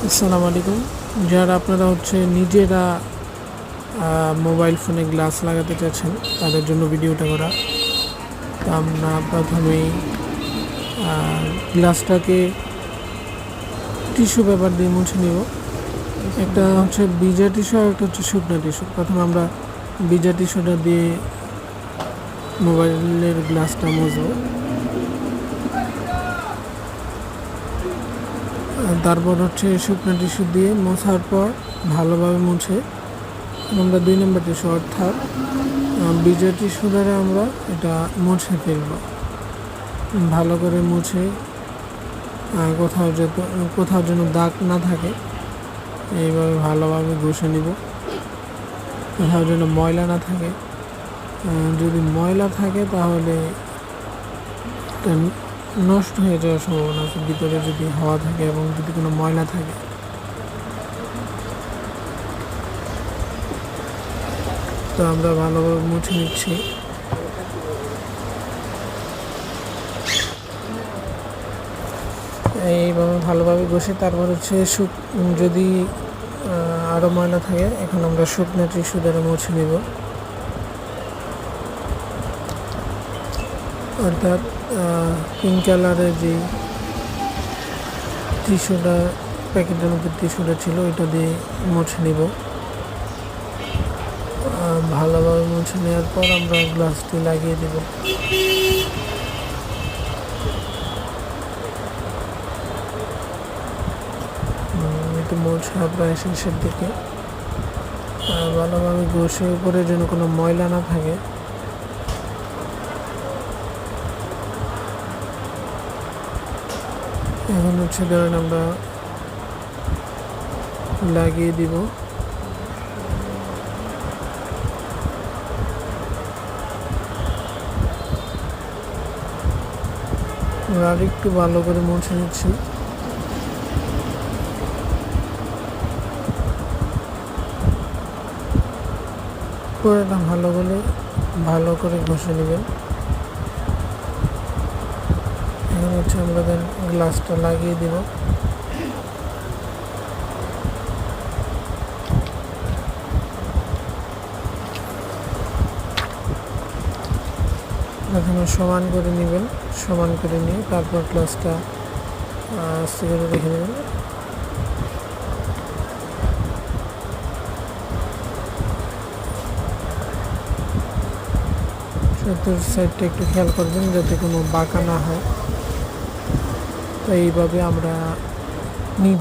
আসসালামু আলাইকুম। যারা আপনারা নিজেরা মোবাইল ফোনে গ্লাস লাগাতে চাচ্ছেন তাদের জন্য ভিডিওটা করা। তো আমরা প্রথমেই গ্লাসটাকে টিস্যু পেপার দিয়ে মুছে নিব। একটা ভিজা টিস্যু আর একটা শুকনো টিস্যু। প্রথমে আমরা ভিজা টিস্যুটা দিয়ে মোবাইলের গ্লাসটা মুছবো। তারপর শুকনো টিস্যু দিয়ে মোছার পর ভালোভাবে মুছে আমরা 2 নম্বর টিস্যু অর্থাৎ ভিজা টিস্যু দ্বারা আমরা এটা মুছে ফেলব। ভালো করে মুছে কোথাও যেন দাগ না থাকে এইভাবে ভালোভাবে ঘষে নিব। কোথাও যেন ময়লা না থাকে। যদি ময়লা থাকে তাহলে এটা নষ্ট হয়ে যাওয়ার সম্ভাবনা আছে, ভিতরে যদি হাওয়া থাকে এবং যদি কোনো ময়লা থাকে। তো আমরা ভালোভাবে মুছে নিচ্ছি। এইভাবে ভালোভাবে ঘষে তারপর যদি আরও ময়লা থাকে এখন আমরা শুকনো টিস্যু দ্বারা মুছে নেব। অর্থাৎ পিঙ্ক কালারের যে টিস্যুটা প্যাকেটের মধ্যে টিস্যুটা ছিল ওইটা দিয়ে মুছে নেব। ভালোভাবে মুছে নেওয়ার পর আমরা গ্লাসটি লাগিয়ে দেব। একটু মোছা প্রায় শেষের দিকে। ভালোভাবে ঘষে উপরে যেন কোনো ময়লা না থাকে। এখন ধরেন আমরা লাগিয়ে দিব। আর একটু ভালো করে মুছে নিচ্ছি। পুরোটা ভালো করে ঘষে নেবেন। এখন আমরা গ্লাসটা লাগিয়ে দিব। প্রথমে সমান করে নেবেন, সমান করে নিয়ে তারপর গ্লাসটা আস্তে করে রেখে দেবেন। চতুর্থ সাইডটা একটু খেয়াল করবেন যাতে কোনো বাঁকা না হয়। তো এইভাবে আমরা